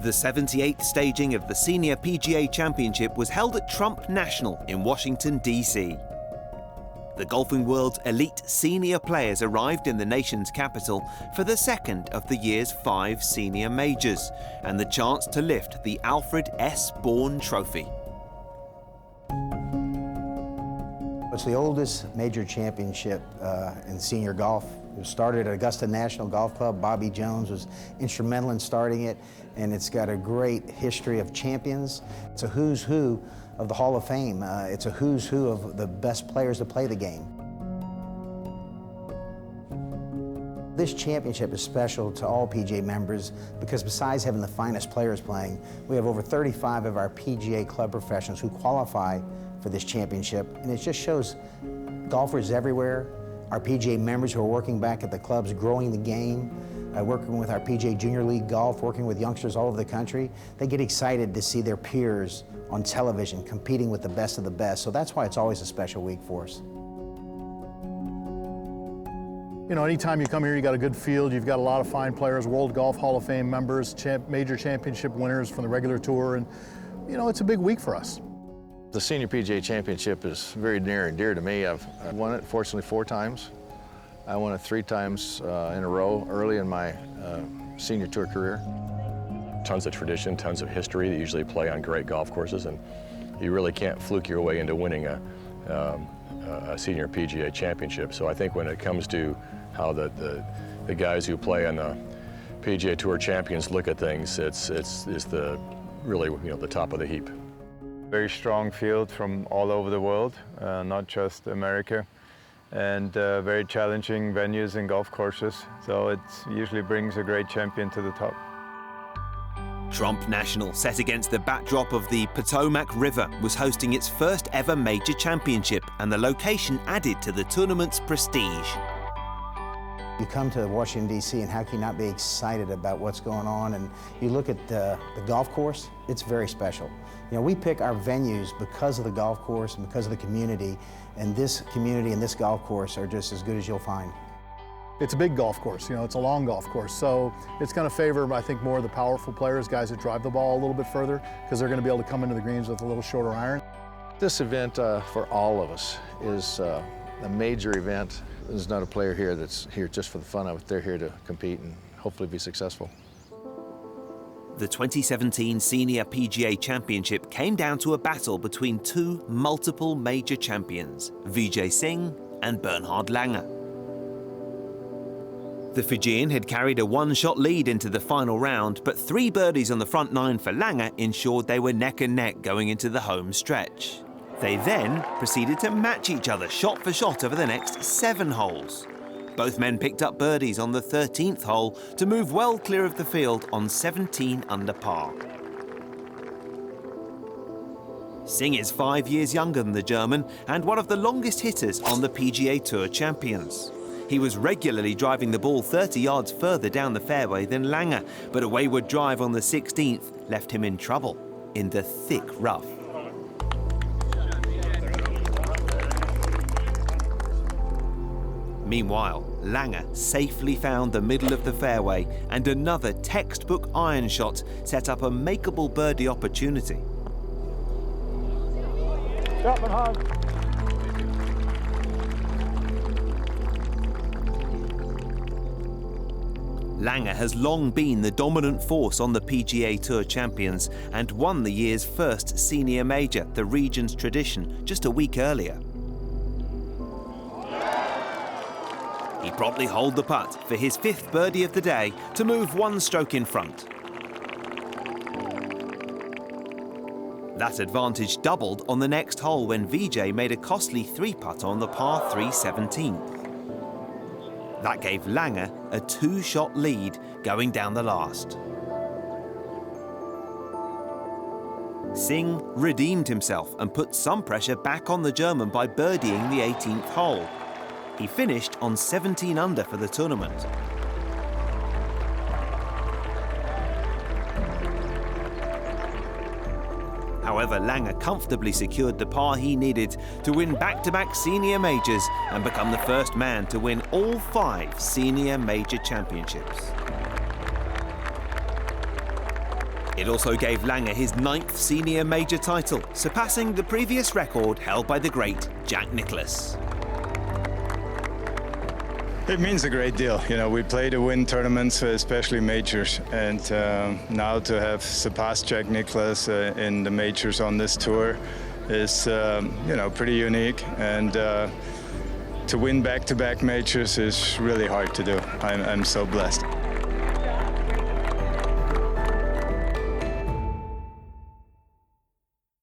The 78th staging of the Senior PGA Championship was held at Trump National in Washington, D.C. The golfing world's elite senior players arrived in the nation's capital for the second of the year's 5 senior majors and the chance to lift the Alfred S. Bourne Trophy. It's the oldest major championship in senior golf. It was started at Augusta National Golf Club. Bobby Jones was instrumental in starting it, and it's got a great history of champions. It's a who's who of the Hall of Fame. It's a who's who of the best players to play the game. This championship is special to all PGA members because besides having the finest players playing, we have over 35 of our PGA club professionals who qualify for this championship, and it just shows golfers everywhere, our PGA members who are working back at the clubs, growing the game, working with our PGA Junior League Golf, working with youngsters all over the country. They get excited to see their peers on television competing with the best of the best, so that's why it's always a special week for us. You know, anytime you come here, you got a good field, you've got a lot of fine players, World Golf Hall of Fame members, major championship winners from the regular tour, and you know, it's a big week for us. The Senior PGA Championship is very near and dear to me. I've won it, fortunately, 4 times. I won it 3 times in a row early in my senior tour career. Tons of tradition, tons of history. They usually play on great golf courses, and you really can't fluke your way into winning a Senior PGA Championship. So I think when it comes to how the guys who play on the PGA Tour champions look at things, it's the really, you know, the top of the heap. Very strong field from all over the world, not just America, and very challenging venues and golf courses. So it usually brings a great champion to the top. Trump National, set against the backdrop of the Potomac River, was hosting its first ever major championship, and the location added to the tournament's prestige. You come to Washington, D.C., and how can you not be excited about what's going on? And you look at the golf course, it's very special. You know, we pick our venues because of the golf course and because of the community, and this community and this golf course are just as good as you'll find. It's a big golf course, you know, it's a long golf course, so it's going to favor, I think, more of the powerful players, guys that drive the ball a little bit further, because they're going to be able to come into the greens with a little shorter iron. This event for all of us is a major event. There's not a player here that's here just for the fun of it. They're here to compete and hopefully be successful. The 2017 Senior PGA Championship came down to a battle between 2 multiple major champions, Vijay Singh and Bernhard Langer. The Fijian had carried a 1-shot lead into the final round, but 3 birdies on the front 9 for Langer ensured they were neck and neck going into the home stretch. They then proceeded to match each other shot for shot over the next 7 holes. Both men picked up birdies on the 13th hole to move well clear of the field on 17 under par. Singh is 5 years younger than the German and one of the longest hitters on the PGA Tour champions. He was regularly driving the ball 30 yards further down the fairway than Langer, but a wayward drive on the 16th left him in trouble in the thick rough. Meanwhile, Langer safely found the middle of the fairway, and another textbook iron shot set up a makeable birdie opportunity. Langer has long been the dominant force on the PGA Tour champions and won the year's first senior major, the region's tradition, just a week earlier. He promptly holed the putt for his 5th birdie of the day to move 1 stroke in front. That advantage doubled on the next hole when Vijay made a costly 3-putt on the par 3 17th. That gave Langer a 2-shot lead going down the last. Singh redeemed himself and put some pressure back on the German by birdieing the 18th hole. He finished on 17 under for the tournament. However, Langer comfortably secured the par he needed to win back-to-back senior majors and become the first man to win all 5 senior major championships. It also gave Langer his 9th senior major title, surpassing the previous record held by the great Jack Nicklaus. It means a great deal. You know, we play to win tournaments, especially majors, and now to have surpassed Jack Nicklaus in the majors on this tour is, you know, pretty unique. And to win back-to-back majors is really hard to do. I'm so blessed.